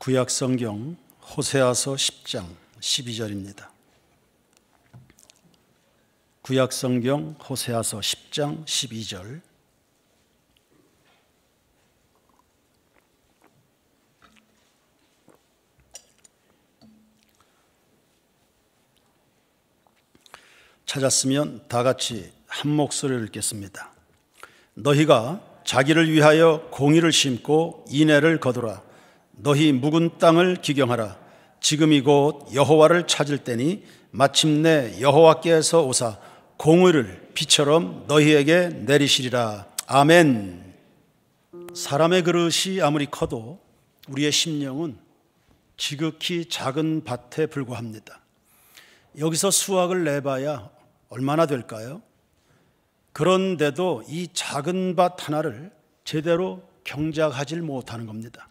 구약성경 호세아서 10장 12절입니다. 구약성경 호세아서 10장 12절. 찾았으면 다 같이 한 목소리를 읽겠습니다. 너희가 자기를 위하여 공의를 심고 인애를 거두라. 너희 묵은 땅을 기경하라. 지금이 곧 여호와를 찾을 때니 마침내 여호와께서 오사 공의를 비처럼 너희에게 내리시리라. 아멘. 사람의 그릇이 아무리 커도 우리의 심령은 지극히 작은 밭에 불과합니다. 여기서 수확을 내봐야 얼마나 될까요? 그런데도 이 작은 밭 하나를 제대로 경작하지 못하는 겁니다.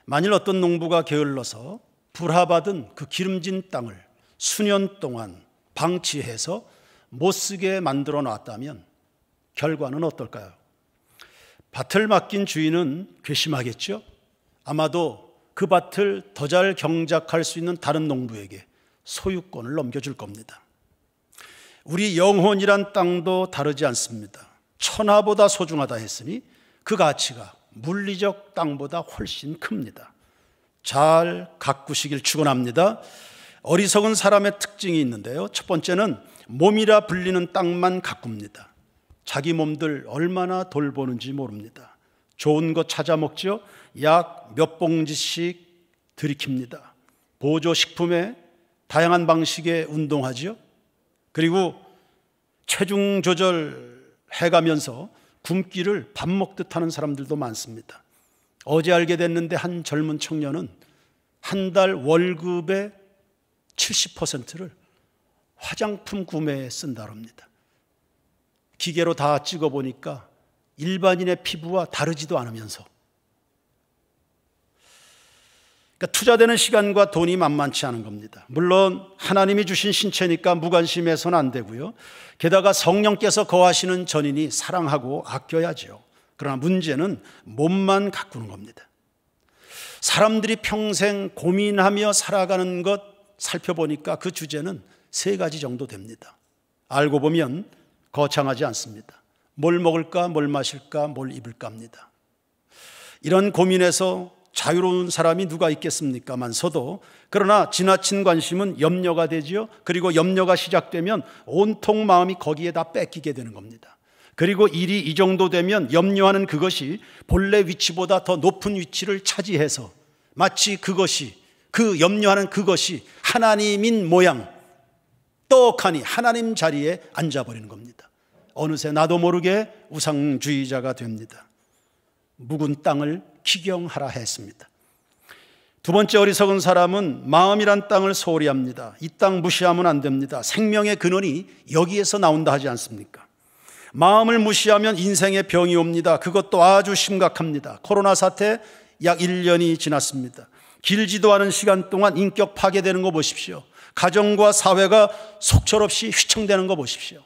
만일 어떤 농부가 게을러서 불화받은 그 기름진 땅을 수년 동안 방치해서 못쓰게 만들어 놨다면 결과는 어떨까요? 밭을 맡긴 주인은 괘씸하겠죠? 아마도 그 밭을 더 잘 경작할 수 있는 다른 농부에게 소유권을 넘겨줄 겁니다. 우리 영혼이란 땅도 다르지 않습니다. 천하보다 소중하다 했으니 그 가치가 물리적 땅보다 훨씬 큽니다. 잘 가꾸시길 축원합니다. 어리석은 사람의 특징이 있는데요, 첫 번째는 몸이라 불리는 땅만 가꿉니다. 자기 몸들 얼마나 돌보는지 모릅니다. 좋은 거 찾아 먹죠. 약 몇 봉지씩 들이킵니다. 보조식품에 다양한 방식의 운동하죠. 그리고 체중 조절해가면서 굶기를 밥 먹듯 하는 사람들도 많습니다. 어제 알게 됐는데 한 젊은 청년은 한 달 월급의 70%를 화장품 구매에 쓴다고 합니다. 기계로 다 찍어보니까 일반인의 피부와 다르지도 않으면서, 그러니까 투자되는 시간과 돈이 만만치 않은 겁니다. 물론 하나님이 주신 신체니까 무관심해서는 안 되고요. 게다가 성령께서 거하시는 전인이 사랑하고 아껴야죠. 그러나 문제는 몸만 가꾸는 겁니다. 사람들이 평생 고민하며 살아가는 것 살펴보니까 그 주제는 세 가지 정도 됩니다. 알고 보면 거창하지 않습니다. 뭘 먹을까, 뭘 마실까, 뭘 입을까 합니다. 이런 고민에서 자유로운 사람이 누가 있겠습니까만서도, 그러나 지나친 관심은 염려가 되죠. 그리고 염려가 시작되면 온통 마음이 거기에 다 뺏기게 되는 겁니다. 그리고 일이 이 정도 되면 염려하는 그것이 본래 위치보다 더 높은 위치를 차지해서 마치 그것이, 그 염려하는 그것이 하나님인 모양, 떡하니 하나님 자리에 앉아버리는 겁니다. 어느새 나도 모르게 우상주의자가 됩니다. 묵은 땅을 기경하라 했습니다. 두 번째 어리석은 사람은 마음이란 땅을 소홀히 합니다. 이 땅 무시하면 안 됩니다. 생명의 근원이 여기에서 나온다 하지 않습니까? 마음을 무시하면 인생의 병이 옵니다. 그것도 아주 심각합니다. 코로나 사태 약 1년이 지났습니다. 길지도 않은 시간 동안 인격 파괴되는 거 보십시오. 가정과 사회가 속절없이 휘청대는 거 보십시오.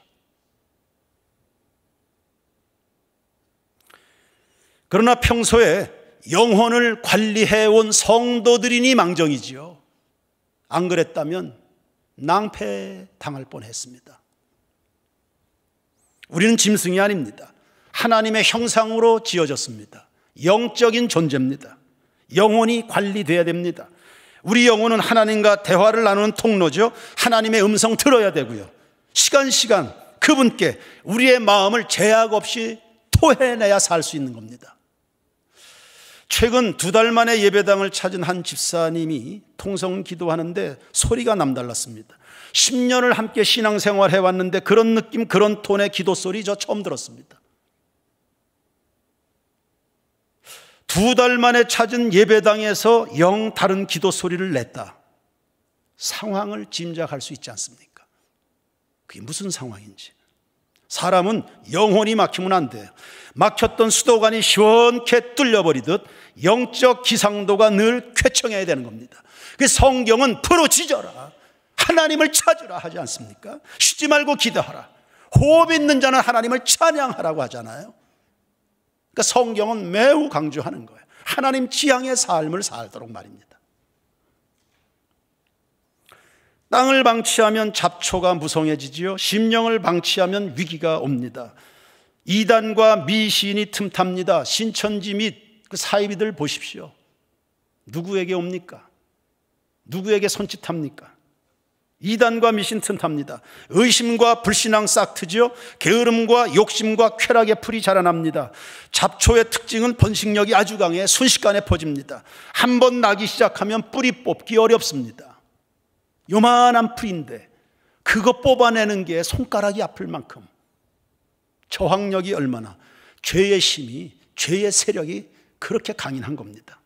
그러나 평소에 영혼을 관리해온 성도들이니 망정이지요. 안 그랬다면 낭패당할 뻔했습니다. 우리는 짐승이 아닙니다. 하나님의 형상으로 지어졌습니다. 영적인 존재입니다. 영혼이 관리돼야 됩니다. 우리 영혼은 하나님과 대화를 나누는 통로죠. 하나님의 음성 들어야 되고요. 시간 그분께 우리의 마음을 제약 없이 토해내야 살 수 있는 겁니다. 최근 2달 만에 예배당을 찾은 한 집사님이 통성 기도하는데 소리가 남달랐습니다. 10년을 함께 신앙생활 해왔는데 그런 느낌, 그런 톤의 기도 소리 저 처음 들었습니다. 2달 만에 찾은 예배당에서 영 다른 기도 소리를 냈다. 상황을 짐작할 수 있지 않습니까? 그게 무슨 상황인지. 사람은 영혼이 막히면 안 돼요. 막혔던 수도관이 시원케 뚫려버리듯 영적 기상도가 늘 쾌청해야 되는 겁니다. 그 성경은 부르짖어라, 하나님을 찾으라 하지 않습니까? 쉬지 말고 기도하라, 호흡 있는 자는 하나님을 찬양하라고 하잖아요. 그러니까 성경은 매우 강조하는 거예요. 하나님 지향의 삶을 살도록 말입니다. 땅을 방치하면 잡초가 무성해지지요. 심령을 방치하면 위기가 옵니다. 이단과 미신이 틈탑니다. 신천지 및 그 사이비들 보십시오. 누구에게 옵니까? 누구에게 손짓합니까? 이단과 미신 틈탑니다. 의심과 불신앙 싹 트지요. 게으름과 욕심과 쾌락의 풀이 자라납니다. 잡초의 특징은 번식력이 아주 강해 순식간에 퍼집니다. 한 번 나기 시작하면 뿌리 뽑기 어렵습니다. 요만한 풀인데 그거 뽑아내는 게 손가락이 아플 만큼 저항력이 얼마나, 죄의 힘이, 죄의 세력이 그렇게 강인한 겁니다.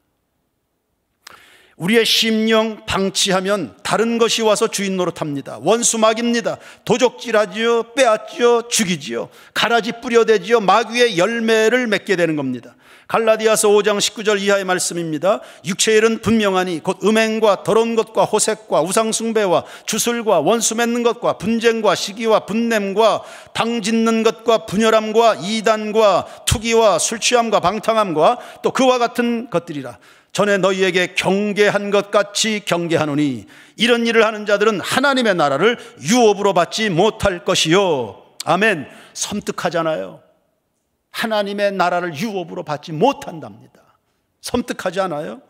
우리의 심령 방치하면 다른 것이 와서 주인 노릇합니다. 원수막입니다. 도적질하지요, 빼앗지요, 죽이지요, 가라지 뿌려대지요, 마귀의 열매를 맺게 되는 겁니다. 갈라디아서 5장 19절 이하의 말씀입니다. 육체의 일은 분명하니 곧 음행과 더러운 것과 호색과 우상숭배와 주술과 원수 맺는 것과 분쟁과 시기와 분냄과 당짓는 것과 분열함과 이단과 투기와 술취함과 방탕함과 또 그와 같은 것들이라. 전에 너희에게 경계한 것 같이 경계하노니 이런 일을 하는 자들은 하나님의 나라를 유업으로 받지 못할 것이요. 아멘. 섬뜩하잖아요. 하나님의 나라를 유업으로 받지 못한답니다. 섬뜩하지 않아요?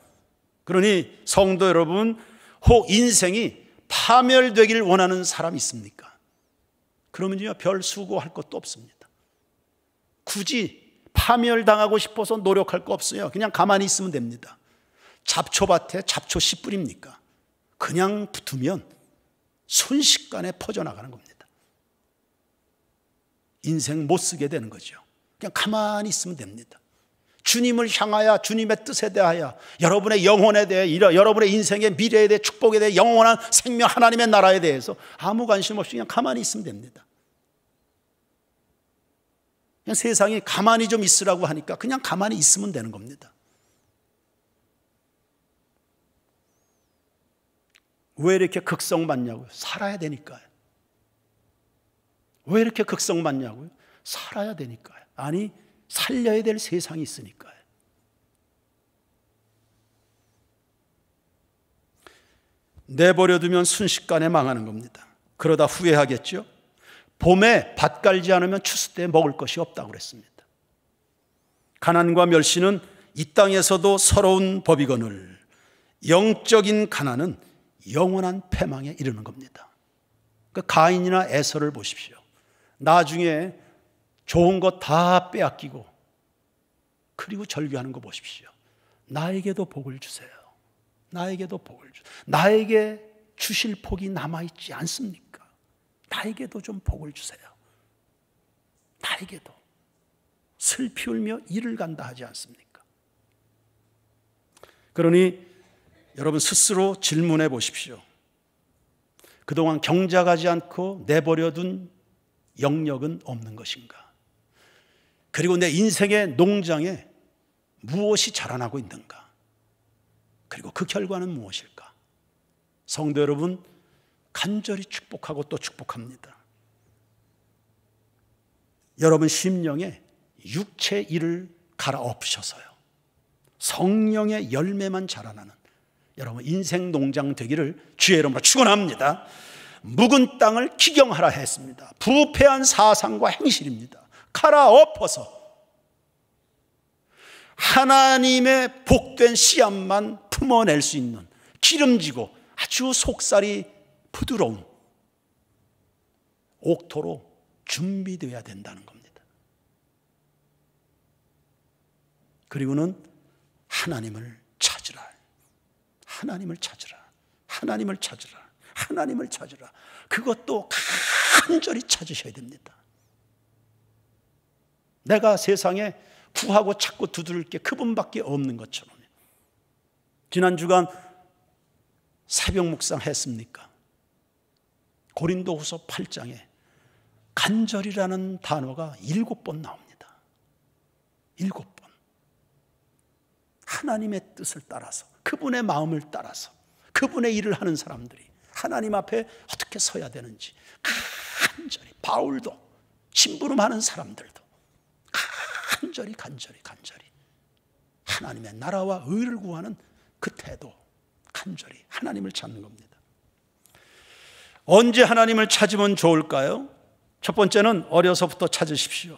그러니 성도 여러분, 혹 인생이 파멸되길 원하는 사람 있습니까? 그러면요, 별 수고할 것도 없습니다. 굳이 파멸당하고 싶어서 노력할 거 없어요. 그냥 가만히 있으면 됩니다. 잡초밭에 잡초 씨 뿌립니까? 그냥 붙으면 순식간에 퍼져나가는 겁니다. 인생 못 쓰게 되는 거죠. 그냥 가만히 있으면 됩니다. 주님을 향하여, 주님의 뜻에 대하여, 여러분의 영혼에 대해, 여러분의 인생의 미래에 대해, 축복에 대해, 영원한 생명 하나님의 나라에 대해서 아무 관심 없이 그냥 가만히 있으면 됩니다. 그냥 세상이 가만히 좀 있으라고 하니까 그냥 가만히 있으면 되는 겁니다. 왜 이렇게 극성받냐고요? 살아야 되니까요. 왜 이렇게 극성받냐고요? 살아야 되니까요. 아니, 살려야 될 세상이 있으니까요. 내버려두면 순식간에 망하는 겁니다. 그러다 후회하겠죠? 봄에 밭 갈지 않으면 추수 때 먹을 것이 없다고 그랬습니다. 가난과 멸시는 이 땅에서도 서러운 법이거늘 영적인 가난은 영원한 패망에 이르는 겁니다. 그 가인이나 에서를 보십시오. 나중에 좋은 것 다 빼앗기고 그리고 절규하는 거 보십시오. 나에게도 복을 주세요. 나에게도 복을 주세요. 나에게 주실 복이 남아있지 않습니까? 나에게도 좀 복을 주세요. 나에게도. 슬피 울며 이를 간다 하지 않습니까? 그러니 여러분 스스로 질문해 보십시오. 그동안 경작하지 않고 내버려둔 영역은 없는 것인가? 그리고 내 인생의 농장에 무엇이 자라나고 있는가? 그리고 그 결과는 무엇일까? 성도 여러분, 간절히 축복하고 또 축복합니다. 여러분 심령에 육체 일을 갈아엎으셔서요, 성령의 열매만 자라나는 여러분 인생 농장 되기를 주의 이름으로 축원합니다. 묵은 땅을 기경하라 했습니다. 부패한 사상과 행실입니다. 갈아엎어서 하나님의 복된 씨앗만 품어낼 수 있는 기름지고 아주 속살이 부드러운 옥토로 준비되어야 된다는 겁니다. 그리고는 하나님을 찾으라. 하나님을 찾으라. 하나님을 찾으라. 하나님을 찾으라. 그것도 간절히 찾으셔야 됩니다. 내가 세상에 구하고 찾고 두드릴 게 그분밖에 없는 것처럼. 지난 주간 새벽 묵상 했습니까? 고린도후서 8장에 간절이라는 단어가 7번 나옵니다. 7번. 하나님의 뜻을 따라서, 그분의 마음을 따라서, 그분의 일을 하는 사람들이 하나님 앞에 어떻게 서야 되는지 간절히, 바울도 심부름하는 사람들도 간절히 하나님의 나라와 의를 구하는 그 태도, 간절히 하나님을 찾는 겁니다. 언제 하나님을 찾으면 좋을까요? 첫 번째는 어려서부터 찾으십시오.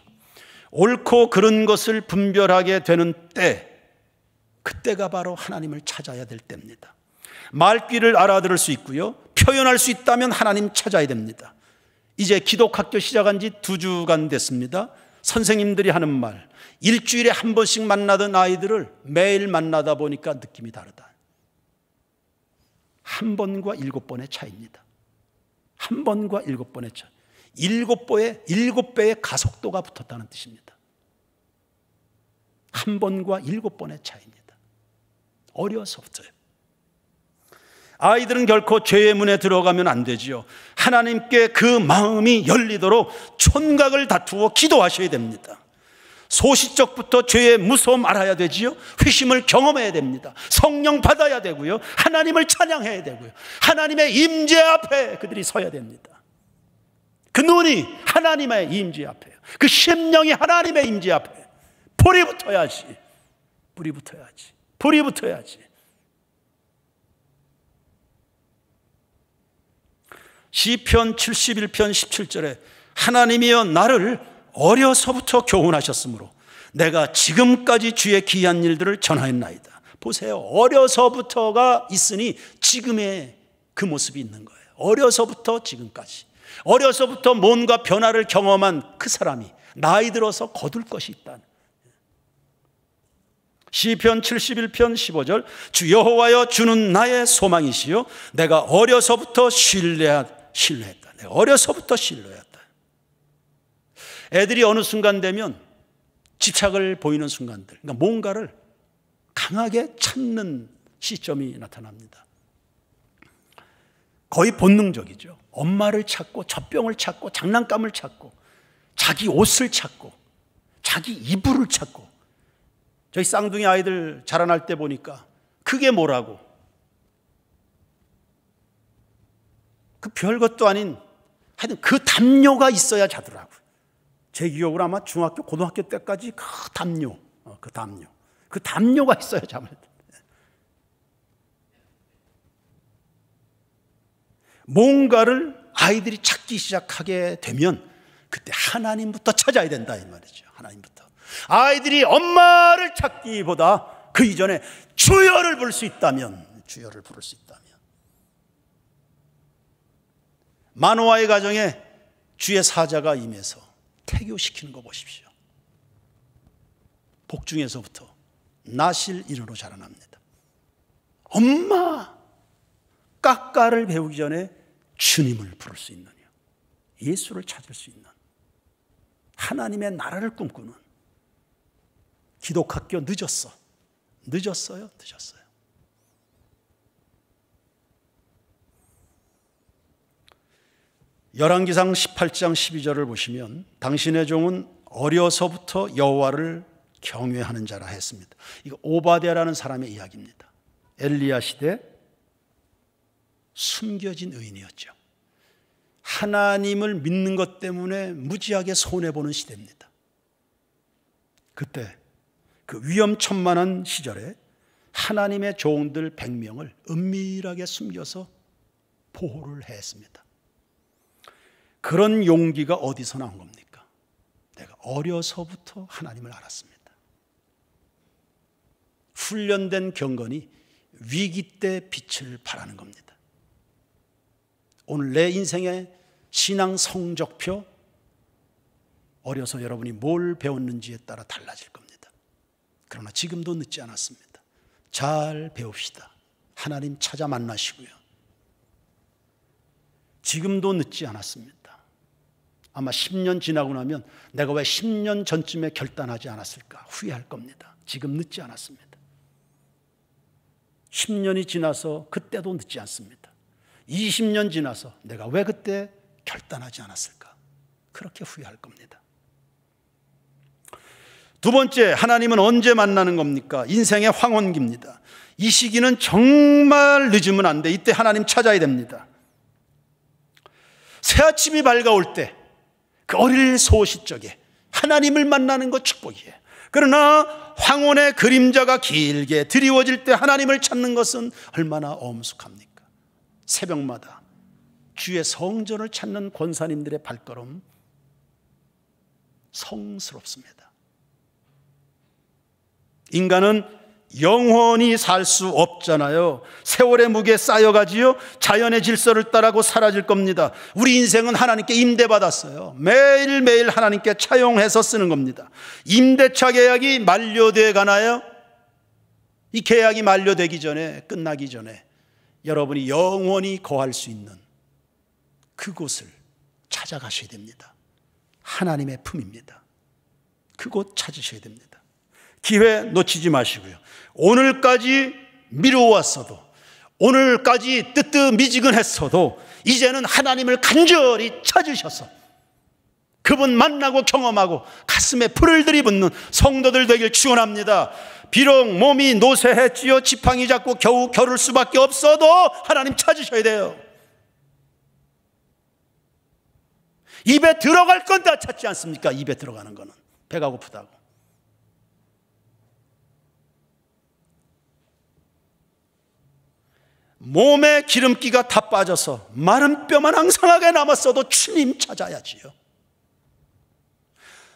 옳고 그른 것을 분별하게 되는 때, 그때가 바로 하나님을 찾아야 될 때입니다. 말귀를 알아들을 수 있고요, 표현할 수 있다면 하나님 찾아야 됩니다. 이제 기독학교 시작한 지 2주간 됐습니다. 선생님들이 하는 말, 일주일에 한 번씩 만나던 아이들을 매일 만나다 보니까 느낌이 다르다. 한 번과 7번의 차이입니다. 한 번과 7번의 차이. 7배의 가속도가 붙었다는 뜻입니다. 한 번과 7번의 차이입니다. 어려서부터요. 아이들은 결코 죄의 문에 들어가면 안 되지요. 하나님께 그 마음이 열리도록 촌각을 다투어 기도하셔야 됩니다. 소시적부터 죄의 무서움 알아야 되지요. 회심을 경험해야 됩니다. 성령 받아야 되고요, 하나님을 찬양해야 되고요, 하나님의 임재 앞에 그들이 서야 됩니다. 그 눈이 하나님의 임재 앞에요. 그 심령이 하나님의 임재 앞에 불이 붙어야지. 불이 붙어야지. 불이 붙어야지. 시편 71편 17절에 하나님이여 나를 어려서부터 교훈하셨으므로 내가 지금까지 주의 귀한 일들을 전하였나이다. 보세요. 어려서부터가 있으니 지금의 그 모습이 있는 거예요. 어려서부터 지금까지. 어려서부터 뭔가 변화를 경험한 그 사람이 나이 들어서 거둘 것이 있다. 시편 71편 15절 주 여호와여 주는 나의 소망이시요 내가 어려서부터 신뢰했다. 내가 어려서부터 신뢰했다. 애들이 어느 순간 되면 집착을 보이는 순간들, 그러니까 뭔가를 강하게 찾는 시점이 나타납니다. 거의 본능적이죠. 엄마를 찾고 젖병을 찾고 장난감을 찾고 자기 옷을 찾고 자기 이불을 찾고. 저희 쌍둥이 아이들 자라날 때 보니까 그게 뭐라고, 그 별것도 아닌 하여튼 그 담요가 있어야 자더라고요. 제 기억으로 아마 중학교 고등학교 때까지 그 담요가 있어야 잠을. 뭔가를 아이들이 찾기 시작하게 되면 그때 하나님부터 찾아야 된다 이 말이죠. 하나님부터. 아이들이 엄마를 찾기보다 그 이전에 주여를 부를 수 있다면, 마노아의 가정에 주의 사자가 임해서 태교시키는 거 보십시오. 복중에서부터 나실 이르로 자라납니다. 엄마 까까를 배우기 전에 주님을 부를 수 있는, 예수를 찾을 수 있는, 하나님의 나라를 꿈꾸는. 기독학교 늦었어요. 열왕기상 18장 12절을 보시면 당신의 종은 어려서부터 여호와를 경외하는 자라 했습니다. 이거 오바댜라는 사람의 이야기입니다. 엘리야 시대 숨겨진 의인이었죠. 하나님을 믿는 것 때문에 무지하게 손해보는 시대입니다. 그때 그 위험천만한 시절에 하나님의 종들 100명을 은밀하게 숨겨서 보호를 했습니다. 그런 용기가 어디서 나온 겁니까? 내가 어려서부터 하나님을 알았습니다. 훈련된 경건이 위기 때 빛을 발하는 겁니다. 오늘 내 인생의 신앙 성적표, 어려서 여러분이 뭘 배웠는지에 따라 달라질 겁니다. 그러나 지금도 늦지 않았습니다. 잘 배웁시다. 하나님 찾아 만나시고요. 지금도 늦지 않았습니다. 아마 10년 지나고 나면 내가 왜 10년 전쯤에 결단하지 않았을까 후회할 겁니다. 지금 늦지 않았습니다. 10년이 지나서 그때도 늦지 않습니다. 20년 지나서 내가 왜 그때 결단하지 않았을까 그렇게 후회할 겁니다. 두 번째, 하나님은 언제 만나는 겁니까? 인생의 황혼기입니다. 이 시기는 정말 늦으면 안 돼. 이때 하나님 찾아야 됩니다. 새아침이 밝아올 때, 그 어릴 소시적에 하나님을 만나는 것 축복이에요. 그러나 황혼의 그림자가 길게 드리워질 때 하나님을 찾는 것은 얼마나 엄숙합니까? 새벽마다 주의 성전을 찾는 권사님들의 발걸음 성스럽습니다. 인간은 영원히 살 수 없잖아요. 세월의 무게에 쌓여가지요 자연의 질서를 따라고 사라질 겁니다. 우리 인생은 하나님께 임대받았어요. 매일매일 하나님께 차용해서 쓰는 겁니다. 임대차 계약이 만료돼 가나요? 이 계약이 만료되기 전에, 끝나기 전에 여러분이 영원히 거할 수 있는 그곳을 찾아가셔야 됩니다. 하나님의 품입니다. 그곳 찾으셔야 됩니다. 기회 놓치지 마시고요. 오늘까지 미루었어도, 오늘까지 뜨뜻미지근했어도 이제는 하나님을 간절히 찾으셔서 그분 만나고 경험하고 가슴에 불을 들이붓는 성도들 되길 축원합니다. 비록 몸이 노쇠했지요, 지팡이 잡고 겨우 겨룰 수밖에 없어도 하나님 찾으셔야 돼요. 입에 들어갈 건 다 찾지 않습니까? 입에 들어가는 거는 배가 고프다고. 몸에 기름기가 다 빠져서 마른 뼈만 앙상하게 남았어도 주님 찾아야지요.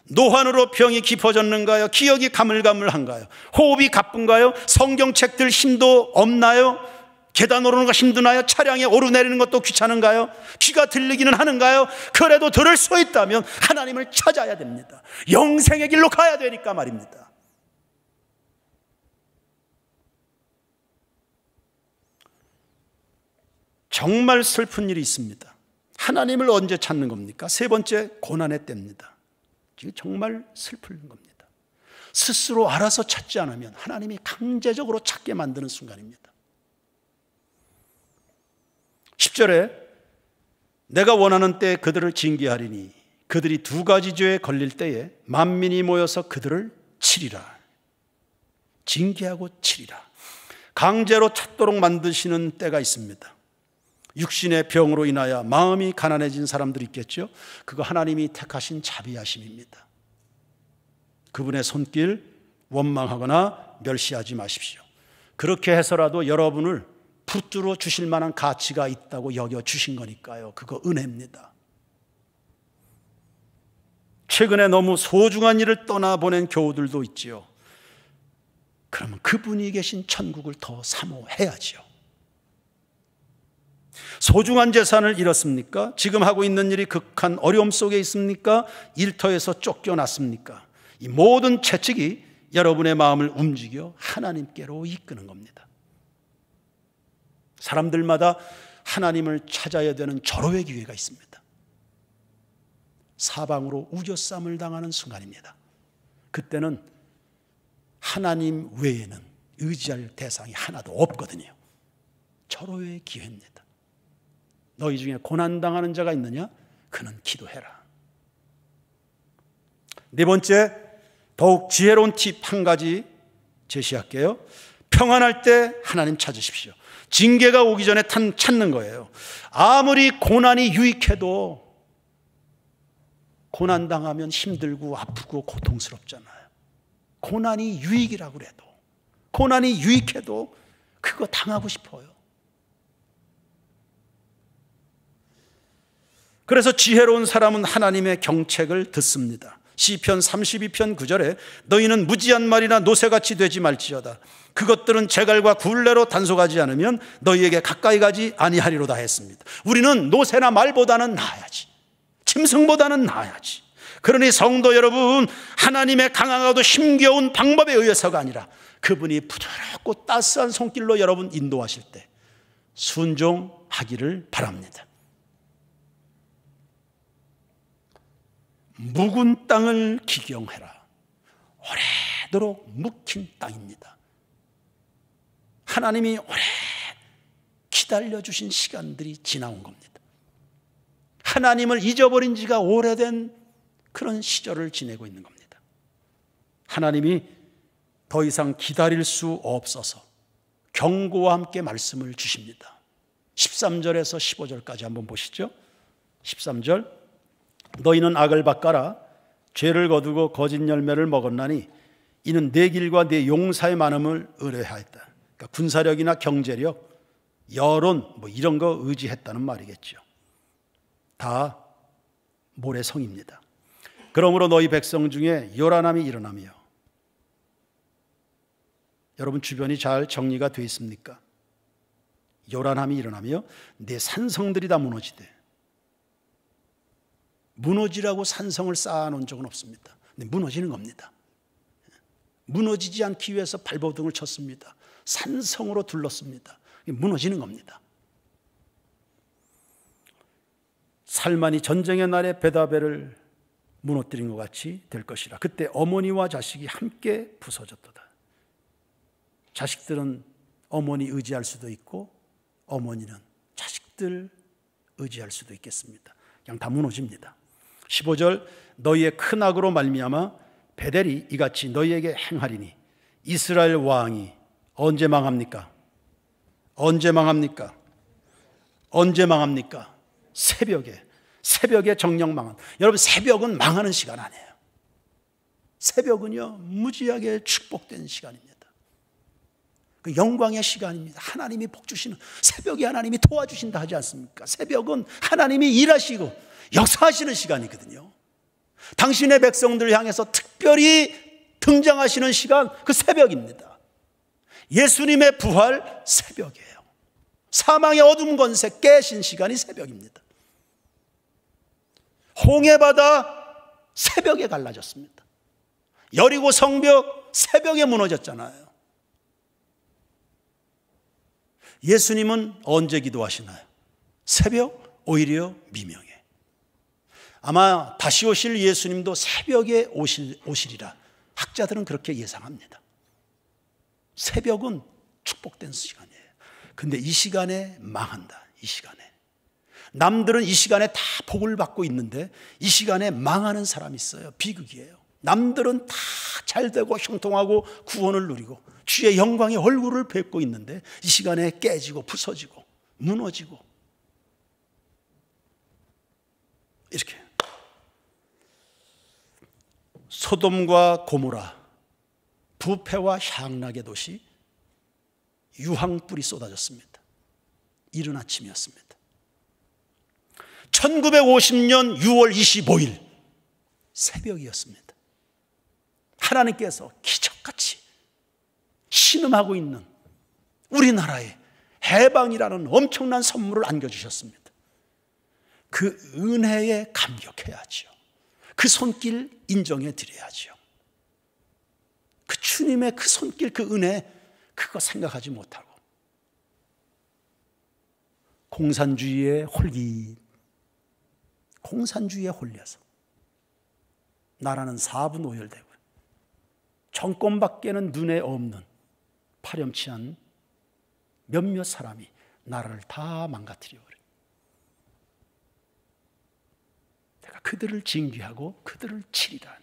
노환으로 병이 깊어졌는가요? 기억이 가물가물한가요? 호흡이 가쁜가요? 성경책들 힘도 없나요? 계단 오르는 거 힘드나요? 차량에 오르내리는 것도 귀찮은가요? 귀가 들리기는 하는가요? 그래도 들을 수 있다면 하나님을 찾아야 됩니다. 영생의 길로 가야 되니까 말입니다. 정말 슬픈 일이 있습니다. 하나님을 언제 찾는 겁니까? 세 번째, 고난의 때입니다. 이게 정말 슬픈 겁니다. 스스로 알아서 찾지 않으면 하나님이 강제적으로 찾게 만드는 순간입니다. 10절에 내가 원하는 때에 그들을 징계하리니 그들이 두 가지 죄에 걸릴 때에 만민이 모여서 그들을 치리라. 징계하고 치리라. 강제로 찾도록 만드시는 때가 있습니다. 육신의 병으로 인하여 마음이 가난해진 사람들이 있겠죠. 그거 하나님이 택하신 자비하심입니다. 그분의 손길 원망하거나 멸시하지 마십시오. 그렇게 해서라도 여러분을 붙들어 주실 만한 가치가 있다고 여겨 주신 거니까요. 그거 은혜입니다. 최근에 너무 소중한 일을 떠나보낸 교우들도 있지요. 그러면 그분이 계신 천국을 더 사모해야지요. 소중한 재산을 잃었습니까? 지금 하고 있는 일이 극한 어려움 속에 있습니까? 일터에서 쫓겨났습니까? 이 모든 채찍이 여러분의 마음을 움직여 하나님께로 이끄는 겁니다. 사람들마다 하나님을 찾아야 되는 절호의 기회가 있습니다. 사방으로 우겨쌈을 당하는 순간입니다. 그때는 하나님 외에는 의지할 대상이 하나도 없거든요. 절호의 기회입니다. 너희 중에 고난당하는 자가 있느냐? 그는 기도해라. 네 번째, 더욱 지혜로운 팁 한 가지 제시할게요. 평안할 때 하나님 찾으십시오. 징계가 오기 전에 찾는 거예요. 아무리 고난이 유익해도 고난당하면 힘들고 아프고 고통스럽잖아요. 고난이 유익이라고 그래도, 고난이 유익해도 그거 당하고 싶어요. 그래서 지혜로운 사람은 하나님의 경책을 듣습니다. 시편 32편 9절에 너희는 무지한 말이나 노새같이 되지 말지어다. 그것들은 제갈과 굴레로 단속하지 않으면 너희에게 가까이 가지 아니하리로다 했습니다. 우리는 노새나 말보다는 나아야지, 짐승보다는 나아야지. 그러니 성도 여러분, 하나님의 강하고도 힘겨운 방법에 의해서가 아니라 그분이 부드럽고 따스한 손길로 여러분 인도하실 때 순종하기를 바랍니다. 묵은 땅을 기경해라. 오래도록 묵힌 땅입니다. 하나님이 오래 기다려주신 시간들이 지나온 겁니다. 하나님을 잊어버린 지가 오래된 그런 시절을 지내고 있는 겁니다. 하나님이 더 이상 기다릴 수 없어서 경고와 함께 말씀을 주십니다. 13절에서 15절까지 한번 보시죠. 13절, 너희는 악을 바꿔라. 죄를 거두고 거짓 열매를 먹었나니 이는 내 길과 내 용사의 많음을 의뢰하였다. 그러니까 군사력이나 경제력, 여론 이런 거 의지했다는 말이겠죠. 다 모래성입니다. 그러므로 너희 백성 중에 요란함이 일어나며, 여러분 주변이 잘 정리가 되어 있습니까? 요란함이 일어나며 내 산성들이 다 무너지되, 무너지라고 산성을 쌓아놓은 적은 없습니다. 근데 무너지는 겁니다. 무너지지 않기 위해서 발버둥을 쳤습니다. 산성으로 둘렀습니다. 무너지는 겁니다. 살만이 전쟁의 날에 베다벨을 무너뜨린 것 같이 될 것이라. 그때 어머니와 자식이 함께 부서졌도다. 자식들은 어머니 의지할 수도 있고 어머니는 자식들 의지할 수도 있겠습니다. 그냥 다 무너집니다. 15절, 너희의 큰 악으로 말미암아 베델이 이같이 너희에게 행하리니. 이스라엘 왕이 언제 망합니까? 언제 망합니까? 언제 망합니까? 새벽에 정령 망한. 여러분, 새벽은 망하는 시간 아니에요. 새벽은요, 무지하게 축복된 시간입니다. 그 영광의 시간입니다. 하나님이 복 주시는, 새벽에 하나님이 도와주신다 하지 않습니까? 새벽은 하나님이 일하시고 역사하시는 시간이거든요. 당신의 백성들을 향해서 특별히 등장하시는 시간, 그 새벽입니다. 예수님의 부활 새벽이에요. 사망의 어둠 권세 깨신 시간이 새벽입니다. 홍해바다 새벽에 갈라졌습니다. 여리고 성벽 새벽에 무너졌잖아요. 예수님은 언제 기도하시나요? 새벽, 오히려 미명에. 아마 다시 오실 예수님도 새벽에 오시리라 학자들은 그렇게 예상합니다. 새벽은 축복된 시간이에요. 근데 이 시간에 망한다. 이 시간에 남들은 이 시간에 다 복을 받고 있는데 이 시간에 망하는 사람이 있어요. 비극이에요. 남들은 다 잘되고 형통하고 구원을 누리고 주의 영광의 얼굴을 뵙고 있는데 이 시간에 깨지고 부서지고 무너지고, 이렇게 소돔과 고모라, 부패와 향락의 도시, 유황불이 쏟아졌습니다. 이른 아침이었습니다. 1950년 6월 25일 새벽이었습니다. 하나님께서 기적같이 신음하고 있는 우리나라에 해방이라는 엄청난 선물을 안겨주셨습니다. 그 은혜에 감격해야죠. 그 손길 인정해 드려야죠. 그 주님의 그 손길, 그 은혜, 그거 생각하지 못하고 공산주의에 홀려서 나라는 4분 오열되고 정권밖에는 눈에 없는 파렴치한 몇몇 사람이 나라를 다 망가뜨려 버려요. 내가 그들을 징계하고 그들을 치리라.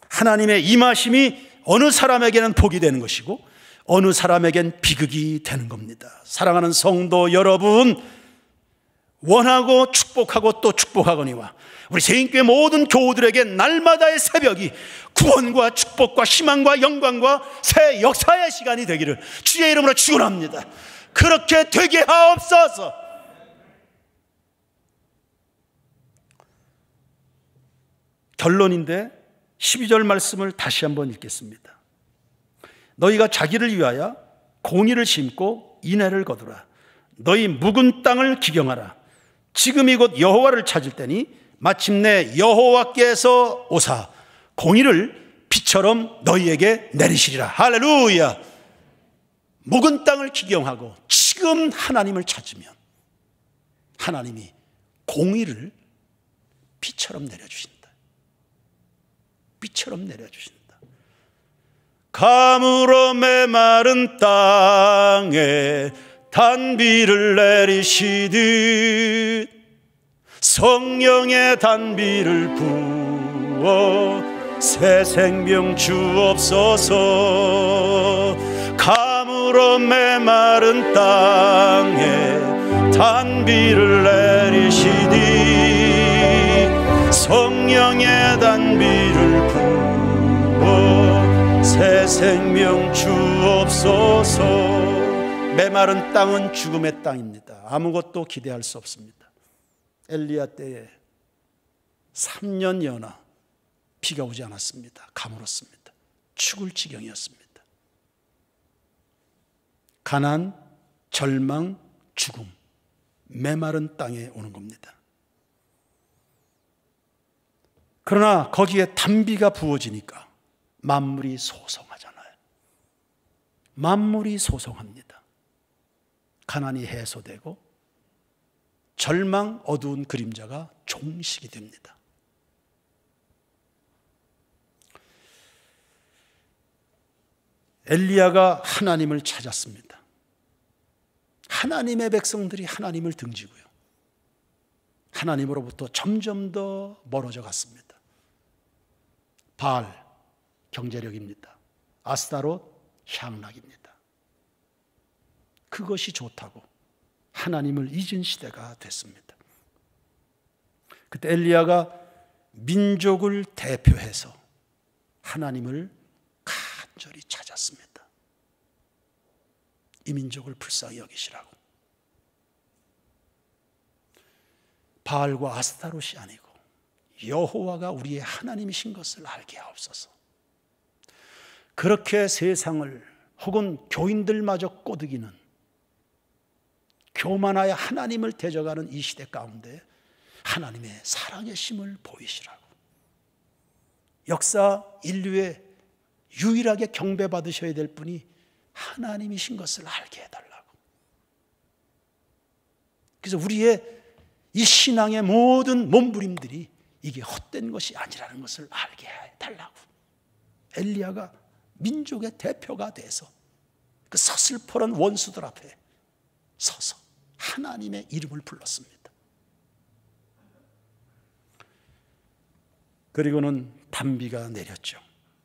하나님의 임하심이 어느 사람에게는 복이 되는 것이고 어느 사람에겐 비극이 되는 겁니다. 사랑하는 성도 여러분, 원하고 축복하고 또 축복하거니와 우리 세인교회 모든 교우들에게 날마다의 새벽이 구원과 축복과 희망과 영광과 새 역사의 시간이 되기를 주의 이름으로 축원합니다. 그렇게 되게 하옵소서. 결론인데 12절 말씀을 다시 한번 읽겠습니다. 너희가 자기를 위하여 공의를 심고 인애를 거두라. 너희 묵은 땅을 기경하라. 지금이 곧 여호와를 찾을 때니 마침내 여호와께서 오사 공의를 비처럼 너희에게 내리시리라. 할렐루야. 묵은 땅을 기경하고 지금 하나님을 찾으면 하나님이 공의를 비처럼 내려주신다. 비처럼 내려주신다. 가물어 메마른 땅에 단비를 내리시듯 성령의 단비를 부어 새 생명 주옵소서. 가물어 메마른 땅에 단비를 내리시듯 성령의 단비를 부어 새 생명 주옵소서. 메마른 땅은 죽음의 땅입니다. 아무것도 기대할 수 없습니다. 엘리야 때에 3년여나 비가 오지 않았습니다. 가물었습니다. 죽을 지경이었습니다. 가난, 절망, 죽음, 메마른 땅에 오는 겁니다. 그러나 거기에 단비가 부어지니까 만물이 소성하잖아요. 만물이 소성합니다. 가난이 해소되고 절망, 어두운 그림자가 종식이 됩니다. 엘리야가 하나님을 찾았습니다. 하나님의 백성들이 하나님을 등지고요, 하나님으로부터 점점 더 멀어져 갔습니다. 바알, 경제력입니다. 아스타롯, 향락입니다. 그것이 좋다고 하나님을 잊은 시대가 됐습니다. 그때 엘리야가 민족을 대표해서 하나님을 간절히 찾았습니다. 이 민족을 불쌍히 여기시라고. 바알과 아스타롯이 아니고 여호와가 우리의 하나님이신 것을 알게 하옵소서. 그렇게 세상을 혹은 교인들마저 꼬드기는 교만하여 하나님을 대적하는 이 시대 가운데 하나님의 살아계심을 보이시라고. 역사 인류의 유일하게 경배받으셔야 될 분이 하나님이신 것을 알게 해달라고. 그래서 우리의 이 신앙의 모든 몸부림들이 이게 헛된 것이 아니라는 것을 알게 해달라고. 엘리야가 민족의 대표가 돼서 그 서슬퍼런 원수들 앞에 서서 하나님의 이름을 불렀습니다. 그리고는 단비가 내렸죠.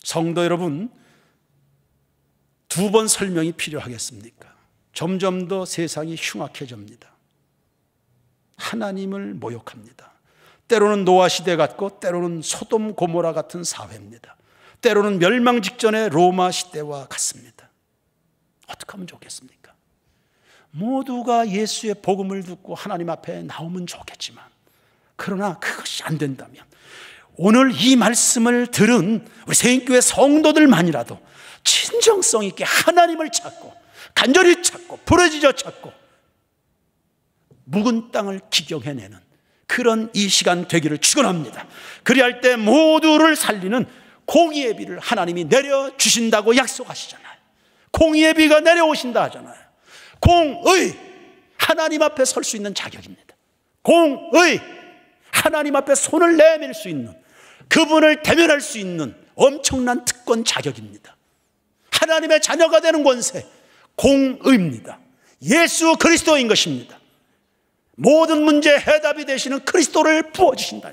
성도 여러분, 두 번 설명이 필요하겠습니까? 점점 더 세상이 흉악해집니다. 하나님을 모욕합니다. 때로는 노아 시대 같고 때로는 소돔 고모라 같은 사회입니다. 때로는 멸망 직전의 로마 시대와 같습니다. 어떻게 하면 좋겠습니까? 모두가 예수의 복음을 듣고 하나님 앞에 나오면 좋겠지만, 그러나 그것이 안 된다면 오늘 이 말씀을 들은 우리 새인교회 성도들만이라도 진정성 있게 하나님을 찾고 간절히 찾고 부르짖어 찾고 묵은 땅을 기경해내는 그런 이 시간 되기를 축원합니다. 그리할 때 모두를 살리는 공의의 비를 하나님이 내려주신다고 약속하시잖아요. 공의의 비가 내려오신다 하잖아요. 공의, 하나님 앞에 설 수 있는 자격입니다. 공의, 하나님 앞에 손을 내밀 수 있는, 그분을 대면할 수 있는 엄청난 특권 자격입니다. 하나님의 자녀가 되는 권세, 공의입니다. 예수 그리스도인 것입니다. 모든 문제의 해답이 되시는 그리스도를 부어주신다.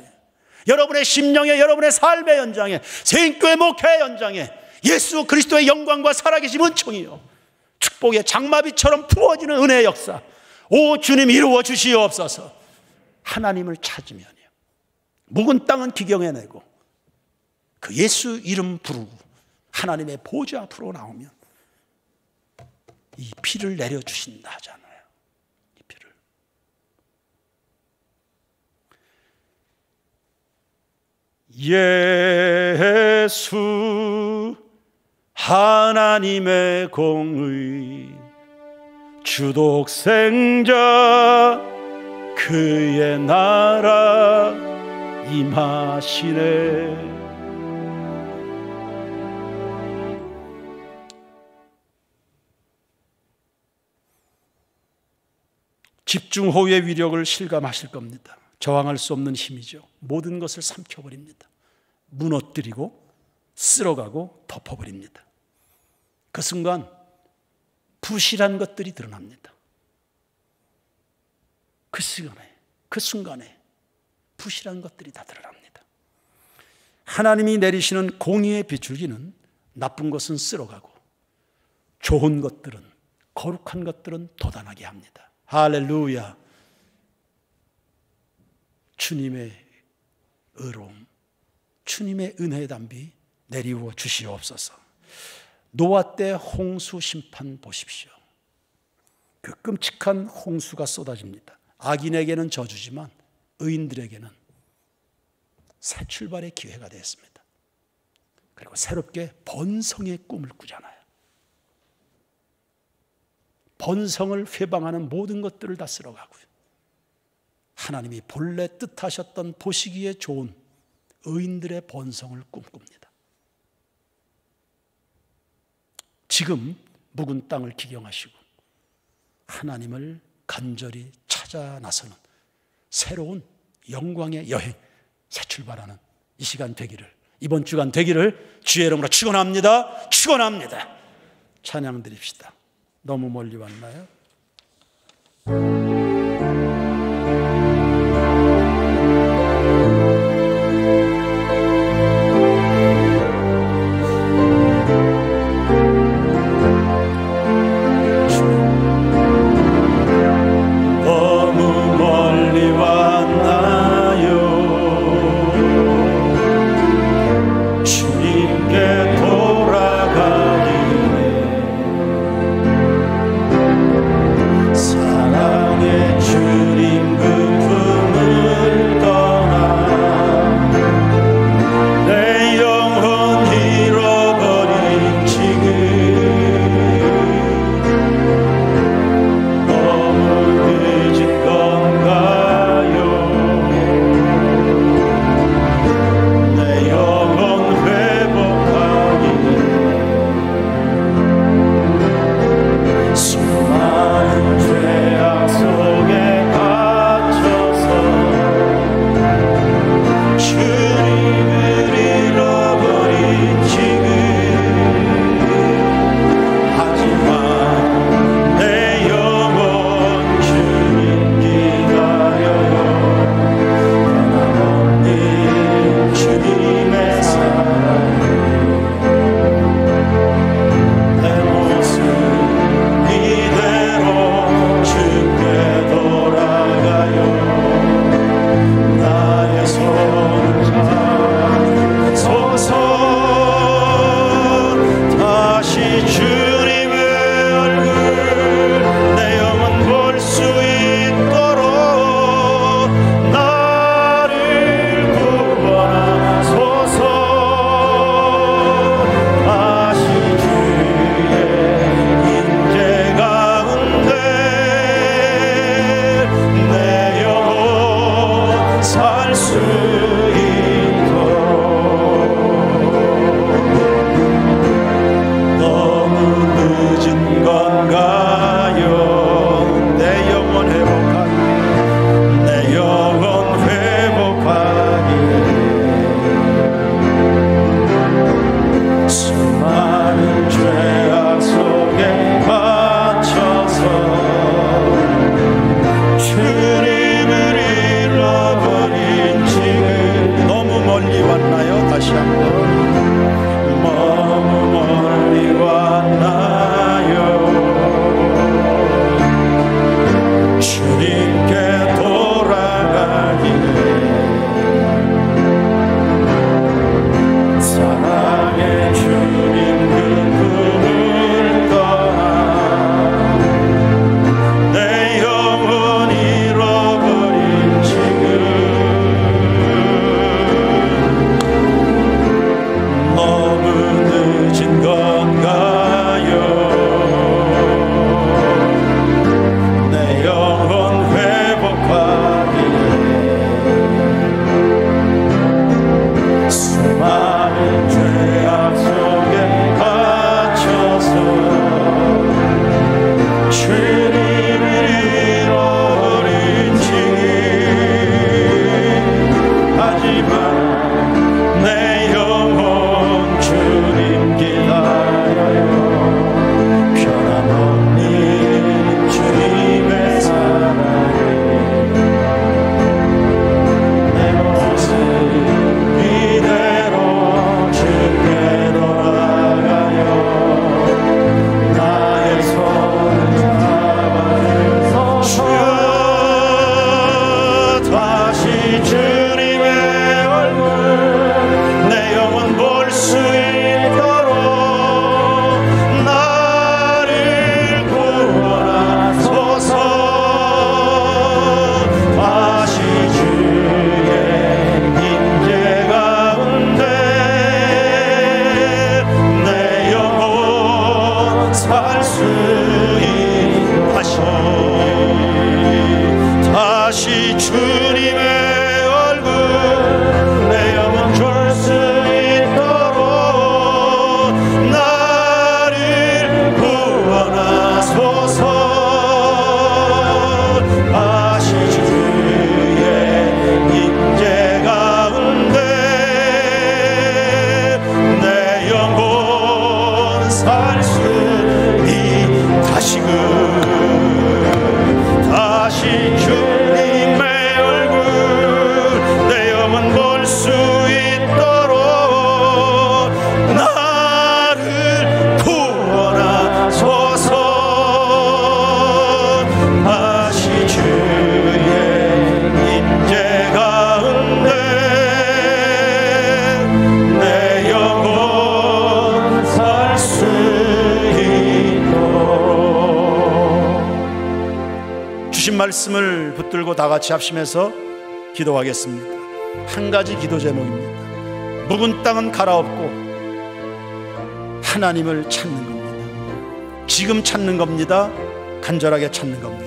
여러분의 심령에, 여러분의 삶의 연장에, 새인교회 목회의 연장에 예수 그리스도의 영광과 살아계심 은총이요, 축복의 장마비처럼 부어지는 은혜의 역사, 오 주님 이루어 주시옵소서. 하나님을 찾으면요, 묵은 땅은 기경해내고 그 예수 이름 부르고 하나님의 보좌 앞으로 나오면 이 피를 내려주신다 하잖아요. 이 피를. 예수 하나님의 공의 주독생자 그의 나라 임하시네. 집중호우의 위력을 실감하실 겁니다. 저항할 수 없는 힘이죠. 모든 것을 삼켜버립니다. 무너뜨리고 쓸어가고 덮어버립니다. 그 순간 부실한 것들이 드러납니다. 그 순간에 부실한 것들이 다 드러납니다. 하나님이 내리시는 공의의 비출기는 나쁜 것은 쓸어가고 좋은 것들은, 거룩한 것들은 돋아나게 합니다. 할렐루야. 주님의 의로움, 주님의 은혜의 담비 내리워 주시옵소서. 노아 때 홍수 심판 보십시오. 그 끔찍한 홍수가 쏟아집니다. 악인에게는 저주지만 의인들에게는 새 출발의 기회가 되었습니다. 그리고 새롭게 번성의 꿈을 꾸잖아요. 번성을 회방하는 모든 것들을 다 쓸어가고요. 하나님이 본래 뜻하셨던 보시기에 좋은 의인들의 번성을 꿈꿉니다. 지금 묵은 땅을 기경하시고 하나님을 간절히 찾아 나서는 새로운 영광의 여행, 새 출발하는 이 시간 되기를, 이번 주간 되기를 주의 이름으로 축원합니다. 축원합니다. 찬양 드립시다. 너무 멀리 왔나요? 너무 멀리 왔나요? 주님께 돌아가기에 사랑이 살 수 다시금 다시 주님의 얼굴 내 영혼 볼 수 있도록 나를 구원하소서. 다시 주의 임재 가운데 내 영혼 살 수 있도록. 주신 말씀을 붙들고 다 같이 합심해서 기도하겠습니다. 한 가지 기도 제목입니다. 묵은 땅은 갈아엎고 하나님을 찾는 겁니다. 지금 찾는 겁니다. 간절하게 찾는 겁니다.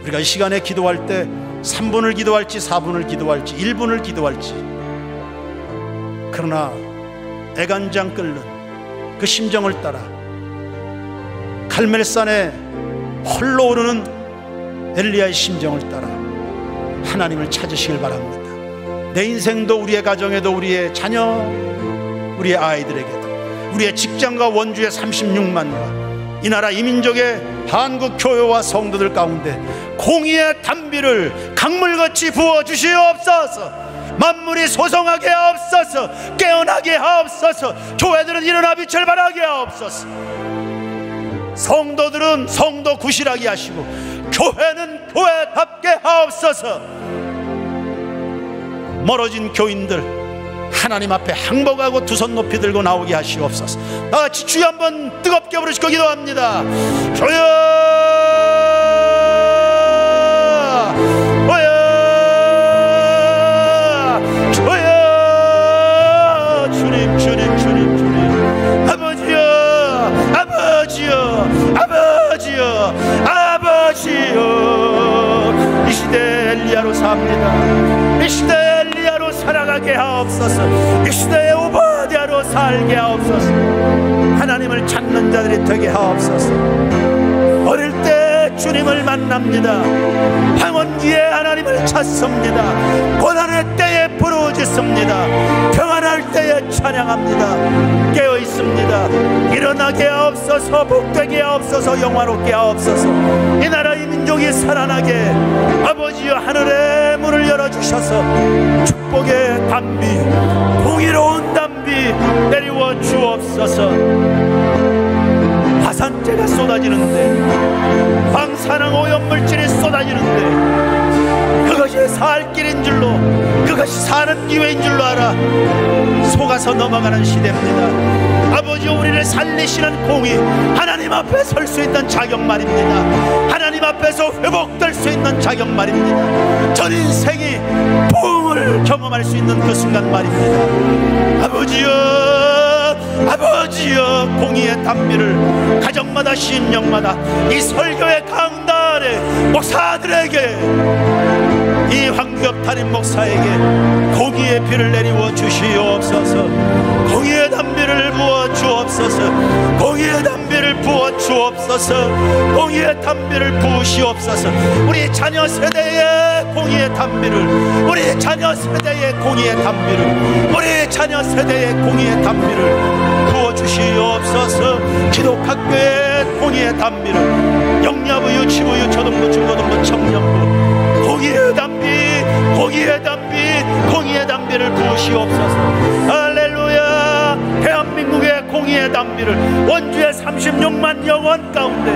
우리가 이 시간에 기도할 때 3분을 기도할지 4분을 기도할지 1분을 기도할지, 그러나 애간장 끓는 그 심정을 따라 갈멜산에 홀로 오르는 엘리야의 심정을 따라 하나님을 찾으시길 바랍니다. 내 인생도, 우리의 가정에도, 우리의 자녀, 우리의 아이들에게도, 우리의 직장과 원주의 36만과 이 나라 이민족의 한국 교회와 성도들 가운데 공의의 단비를 강물같이 부어주시옵소서. 만물이 소성하게 하옵소서. 깨어나게 하옵소서. 교회들은 일어나 빛을 발하게 하옵소서. 성도들은 성도 구실하게 하시고 교회는 교회답게 하옵소서. 멀어진 교인들 하나님 앞에 항복하고 두 손 높이 들고 나오게 하시옵소서. 다같이 주여 한번 뜨겁게 부르시고 기도합니다. 주여, 주여, 주님, 주님, 주님, 주님. 아버지여, 아버지여, 아버지여, 아버지여. 이 시대 엘리야로 삽니다. 이 시대 엘리야로 살아가게 하옵소서. 이 시대의 오바댜로 살게 하옵소서. 하나님을 찾는 자들이 되게 하옵소서. 어릴 때 주님을 만납니다. 방언기에 하나님을 찾습니다. 고난의 때에 부르짖습니다. 평안할 때에 찬양합니다. 깨어있습니다. 일어나게 하옵소서. 복되게 하옵소서. 영화롭게 하옵소서. 이 나라 이 민족이 살아나게 아버지여 하늘의 문을 열어주셔서 축복의 담비, 공의로운 담비 내리워 주옵소서. 화산재가 쏟아지는데, 방사능 오염물질이 쏟아지는데 그것이 살 길인 줄로, 그것이 사는 기회인 줄로 알아 속아서 넘어가는 시대입니다. 아버지, 우리를 살리시는 공의, 하나님 앞에 설 수 있는 자격 말입니다. 하나님 앞에서 회복될 수 있는 자격 말입니다. 전 인생이 부흥을 경험할 수 있는 그 순간 말입니다. 아버지여, 아버지여, 공의의 단비를 가정마다 신령마다 이 설교의 강단에 목사들에게, 이 황교엽 담임 목사에게 공의의 비를 내리워 주시옵소서. 공의의 단비를 부어 주옵소서. 공의의 단비를 부어 주옵소서. 공의의 단비를 부으시옵소서. 우리 자녀 세대의 공의의 단비를, 우리 자녀 세대의 공의의 단비를, 우리 자녀 세대의 공의의 단비를 부어 주시옵소서. 기독학교의 공의의 단비를, 영야부, 유치부, 유초등부, 중고등부, 청년부 공의의 단비, 공의의 단비, 공의의 단비를 부으시옵소서. 할렐루야. 대한민국의 공의의 단비를, 원주의 36만 영혼 가운데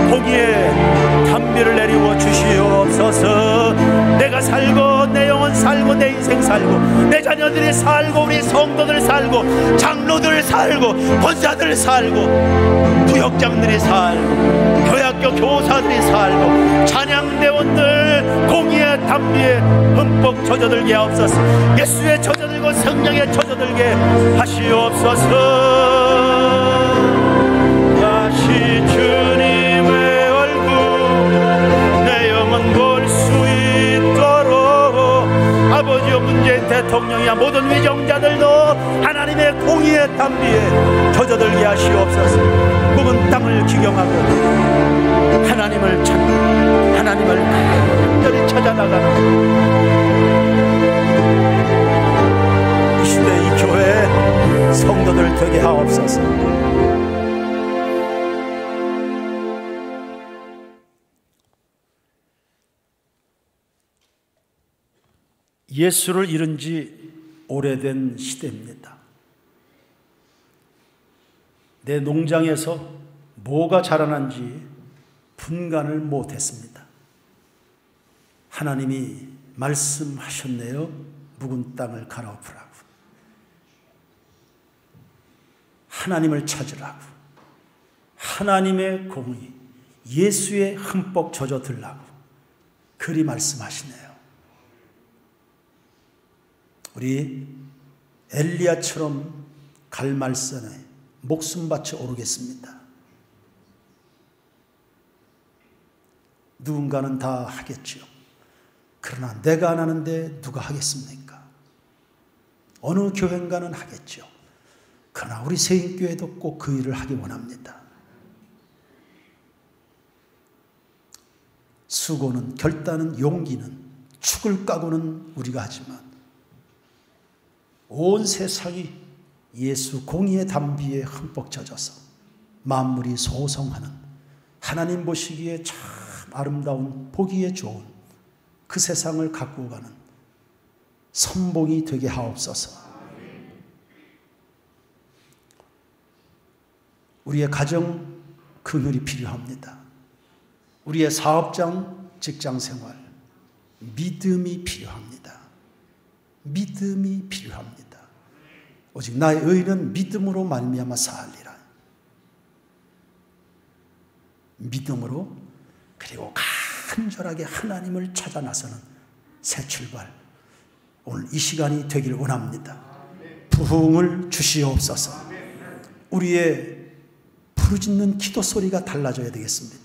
공의의 단비를 내리워 주시옵소서. 내가 살고, 내 영혼 살고, 내 인생 살고, 내 자녀들이 살고, 우리 성도들 살고, 장로들 살고, 권사들 살고, 부역장들이 살고, 교회학교 교사들이 살고, 찬양대원들 공의의 단비에 흠뻑 젖어들게 하옵소서. 예수의 젖어들고 성령의 젖어들게 하시옵소서. 다시 주님의 얼굴 내 영혼 볼 수 있도록 아버지여, 문재인 대통령이야 모든 위정자들도 하나님의 공의의 단비에 젖어들게 하시옵소서. 묵은 땅을 기경하고 하나님을 찾는, 하나님을 간절히 찾아나가는 이 시대 이 교회 성도들 되게 하옵소서. 예수를 잃은 지 오래된 시대입니다. 내 농장에서 뭐가 자라난지 분간을 못했습니다. 하나님이 말씀하셨네요. 묵은 땅을 갈아엎으라고. 하나님을 찾으라고. 하나님의 공의, 예수의 흠뻑 젖어들라고 그리 말씀하시네요. 우리 엘리야처럼 갈말선에 목숨 바쳐 오르겠습니다. 누군가는 다 하겠죠. 그러나 내가 안 하는데 누가 하겠습니까? 어느 교회인가는 하겠죠. 그러나 우리 세인교회도 꼭 그 일을 하기 원합니다. 수고는, 결단은, 용기는, 축을 까고는 우리가 하지만 온 세상이 예수 공의의 담비에 흠뻑 젖어서 만물이 소성하는, 하나님 보시기에 참 아름다운, 보기에 좋은 그 세상을 가꾸어 가는 선봉이 되게 하옵소서. 우리의 가정 긍휼이 필요합니다. 우리의 사업장, 직장생활, 믿음이 필요합니다. 믿음이 필요합니다. 오직 나의 의는 믿음으로 말미암아 사하리라. 믿음으로, 그리고 간절하게 하나님을 찾아 나서는 새 출발, 오늘 이 시간이 되길 원합니다. 부흥을 주시옵소서. 우리의 부르짖는 기도 소리가 달라져야 되겠습니다.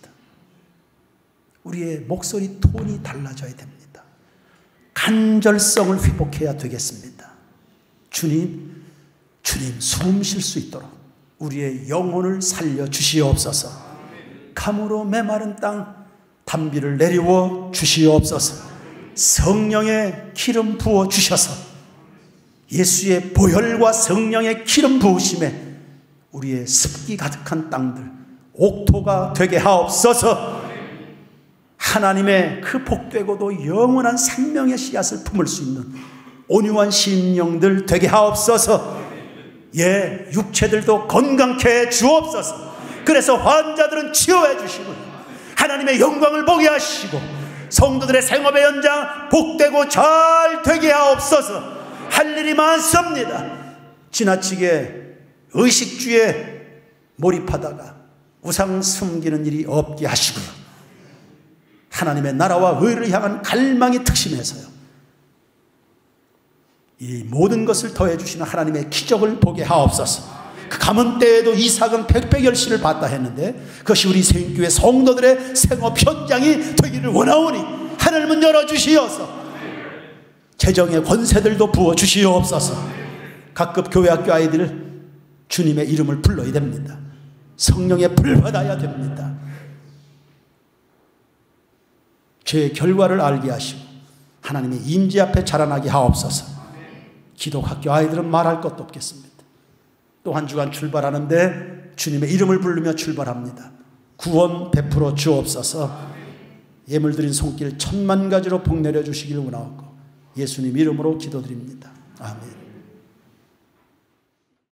우리의 목소리 톤이 달라져야 됩니다. 간절성을 회복해야 되겠습니다. 주님 숨 쉴 수 있도록 우리의 영혼을 살려 주시옵소서. 감으로 메마른 땅 담비를 내리워 주시옵소서. 성령의 기름 부어 주셔서 예수의 보혈과 성령의 기름 부으심에 우리의 습기 가득한 땅들 옥토가 되게 하옵소서. 하나님의 그 복되고도 영원한 생명의 씨앗을 품을 수 있는 온유한 심령들 되게 하옵소서. 예, 육체들도 건강케 해 주옵소서. 그래서 환자들은 치유해 주시고 하나님의 영광을 보게 하시고 성도들의 생업의 연장 복되고 잘 되게 하옵소서. 할 일이 많습니다. 지나치게 의식주에 몰입하다가 우상 숨기는 일이 없게 하시고요. 하나님의 나라와 의를 향한 갈망이 특심해서요. 이 모든 것을 더해 주시는 하나님의 기적을 보게 하옵소서. 그 가문 때에도 이삭은 백배결실을 받다 했는데 그것이 우리 세인교회 성도들의 생업 현장이 되기를 원하오니 하늘 문 열어주시옵소서. 재정의 권세들도 부어주시옵소서. 각급 교회학교 아이들 주님의 이름을 불러야 됩니다. 성령의 불 받아야 됩니다. 죄의 결과를 알게 하시고 하나님의 임재 앞에 자라나게 하옵소서. 기독학교 아이들은 말할 것도 없겠습니다. 또 한 주간 출발하는데 주님의 이름을 부르며 출발합니다. 구원 베풀어 주옵소서. 예물 드린 손길 1000만 가지로 복 내려 주시길 원하옵고 예수님 이름으로 기도드립니다. 아멘.